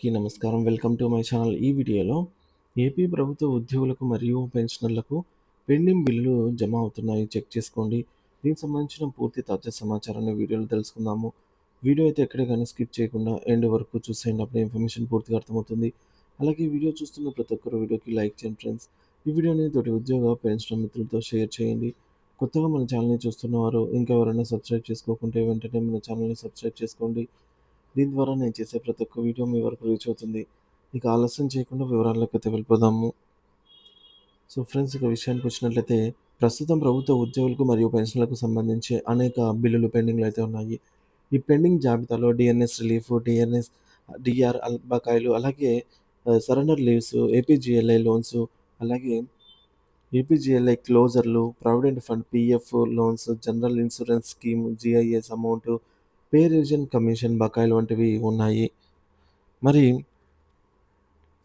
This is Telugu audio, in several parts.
అందరికీ నమస్కారం. Welcome to my channel. ఈ వీడియోలో ఏపీ ప్రభుత్వ ఉద్యోగులకు మరియు పెన్షనర్లకు పెండింగ్ బిల్లులు జమ అవుతున్నాయి. చెక్ చేసుకోండి. దీనికి సంబంధించిన పూర్తి తాజా సమాచారాన్ని వీడియోలో తెలుసుకుందాము. వీడియో అయితే ఎక్కడే కానీ స్కిప్ చేయకుండా ఎండ్ వరకు చూసేయండి. అప్పుడే ఇన్ఫర్మేషన్ పూర్తిగా అర్థమవుతుంది. అలాగే వీడియో చూస్తున్న ప్రతి ఒక్కరు వీడియోకి లైక్ చేయండి ఫ్రెండ్స్. ఈ వీడియోని తోటి ఉద్యోగ పెన్షనర్ మిత్రులతో షేర్ చేయండి. కొత్తగా మన ఛానల్ని చూస్తున్నవారు ఇంకా ఎవరైనా సబ్స్క్రైబ్ చేసుకోకుంటే వెంటనే మన ఛానల్ని సబ్స్క్రైబ్ చేసుకోండి. దీని ద్వారా నేను చేసే ప్రతి ఒక్క వీడియో మీ వరకు రీచ్ అవుతుంది. ఇక ఆలస్యం చేయకుండా వివరాల్లోకైతే వెళ్ళిపోదాము. సో ఫ్రెండ్స్, ఇక విషయానికి వచ్చినట్లయితే ప్రస్తుతం ప్రభుత్వ ఉద్యోగులకు మరియు పెన్షన్లకు సంబంధించి అనేక బిల్లులు పెండింగ్‌లో అయితే ఉన్నాయి. ఈ పెండింగ్ జాబితాలో డిఎన్ఎస్ రిలీఫ్, డిఆర్ బకాయిలు, అలాగే సరెండర్ లీవ్స్, ఏపీజీఎల్ఐ లోన్స్, అలాగే ఏపీజీఎల్ఐ క్లోజర్లు, provident fund, PF loans, general insurance scheme, GIS amount, pay revision commission బకాయిలు వంటివి ఉన్నాయి. మరి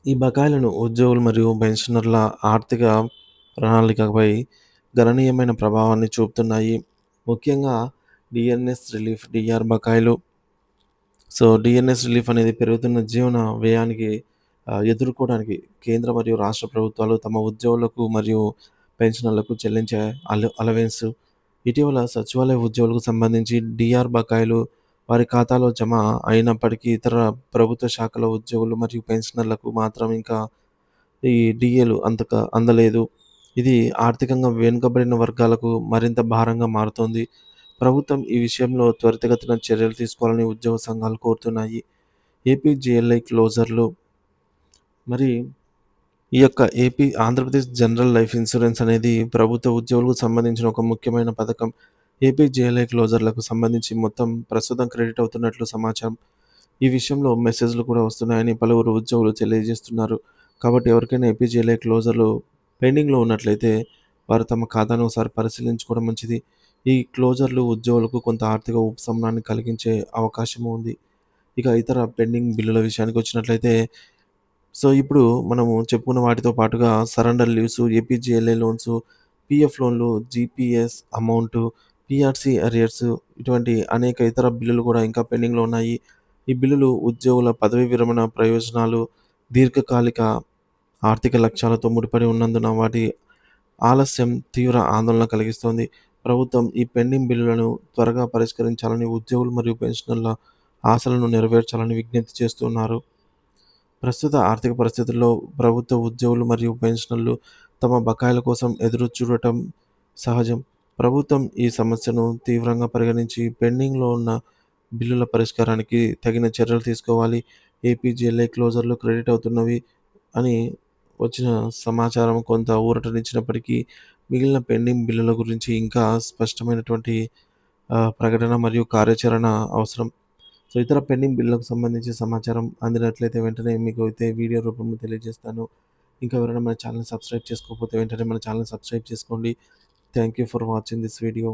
ఈ బకాయిలను ఉద్యోగులు మరియు పెన్షనర్ల ఆర్థిక ప్రణాళికపై గణనీయమైన ప్రభావాన్ని చూపుతున్నాయి. ముఖ్యంగా డిఎన్ఎస్ రిలీఫ్, డిఆర్ బకాయిలు. సో, డిఎన్ఎస్ రిలీఫ్ అనేది పెరుగుతున్న జీవన వ్యయానికి ఎదుర్కోవడానికి కేంద్ర మరియు రాష్ట్ర ప్రభుత్వాలు తమ ఉద్యోగులకు మరియు పెన్షనర్లకు చెల్లించే అలవెన్స్. ఇటీవల సచివాలయ ఉద్యోగులకు సంబంధించి డిఆర్ బకాయిలు వారి ఖాతాలో జమ అయినప్పటికీ ఇతర ప్రభుత్వ శాఖల ఉద్యోగులు మరియు పెన్షనర్లకు మాత్రం ఇంకా ఈ డిఏలు అందలేదు. ఇది ఆర్థికంగా వెనుకబడిన వర్గాలకు మరింత భారంగా మారుతోంది. ప్రభుత్వం ఈ విషయంలో త్వరితగతిన చర్యలు తీసుకోవాలని ఉద్యోగ సంఘాలు కోరుతున్నాయి. ఏపీజీఎల్ఐ క్లోజర్లు. మరి ఈ యొక్క ఆంధ్రప్రదేశ్ జనరల్ లైఫ్ ఇన్సూరెన్స్ అనేది ప్రభుత్వ ఉద్యోగులకు సంబంధించిన ఒక ముఖ్యమైన పథకం. ఏపీజేఎల్ఐ క్లోజర్లకు సంబంధించి మొత్తం ప్రస్తుతం క్రెడిట్ అవుతున్నట్లు సమాచారం. ఈ విషయంలో మెసేజ్‌లు కూడా వస్తున్నాయని పలువురు ఉద్యోగులు తెలియజేస్తున్నారు. కాబట్టి ఎవరికైనా ఏపీజేఎల్ఐ క్లోజర్లు పెండింగ్‌లో ఉన్నట్లయితే వారు తమ ఖాతాను ఒకసారి పరిశీలించుకోవడం మంచిది. ఈ క్లోజర్లు ఉద్యోగులకు కొంత ఆర్థిక ఉపశమనాన్ని కలిగించే అవకాశం ఉంది. ఇక ఇతర పెండింగ్ బిల్లుల విషయానికి వచ్చినట్లయితే, సో, ఇప్పుడు మనము చెప్పుకున్న వాటితో పాటుగా surrender leaves, APGLI loans, PF లోన్లు, జీపీఎస్ అమౌంట్, పీఆర్సీ అరియర్స్, ఇటువంటి అనేక ఇతర బిల్లులు కూడా ఇంకా పెండింగ్‌లో ఉన్నాయి. ఈ బిల్లులు ఉద్యోగుల పదవీ విరమణ ప్రయోజనాలు, దీర్ఘకాలిక ఆర్థిక లక్ష్యాలతో ముడిపడి ఉన్నందున వాటి ఆలస్యం తీవ్ర ఆందోళన కలిగిస్తోంది. ప్రభుత్వం ఈ పెండింగ్ బిల్లులను త్వరగా పరిష్కరించాలని, ఉద్యోగులు మరియు పెన్షనర్ల ఆశలను నెరవేర్చాలని విజ్ఞప్తి చేస్తున్నారు. ప్రస్తుత ఆర్థిక పరిస్థితుల్లో ప్రభుత్వ ఉద్యోగులు మరియు పెన్షనర్లు తమ బకాయిల కోసం ఎదురు చూడటం సహజం. ప్రభుత్వం ఈ సమస్యను తీవ్రంగా పరిగణించి పెండింగ్‌లో ఉన్న బిల్లుల పరిష్కారానికి తగిన చర్యలు తీసుకోవాలి. ఏపీజీఎల్ఐ క్లోజర్లు క్రెడిట్ అవుతున్నవి అని వచ్చిన సమాచారం కొంత ఊరటనిచ్చినప్పటికీ మిగిలిన పెండింగ్ బిల్లుల గురించి ఇంకా స్పష్టమైనటువంటి ప్రకటన మరియు కార్యాచరణ అవసరం. సో, ఇతర పెండింగ్ బిల్లులకు సంబంధించి సమాచారం అందినట్లయితే వెంటనే మీకు అయితే వీడియో రూపంలో తెలియజేస్తాను. ఇంకా ఎవరైనా మన ఛానెల్‌ని సబ్స్క్రైబ్ చేసుకోకపోతే వెంటనే మన ఛానెల్‌ని సబ్స్క్రైబ్ చేసుకోండి. Thank you for watching this video.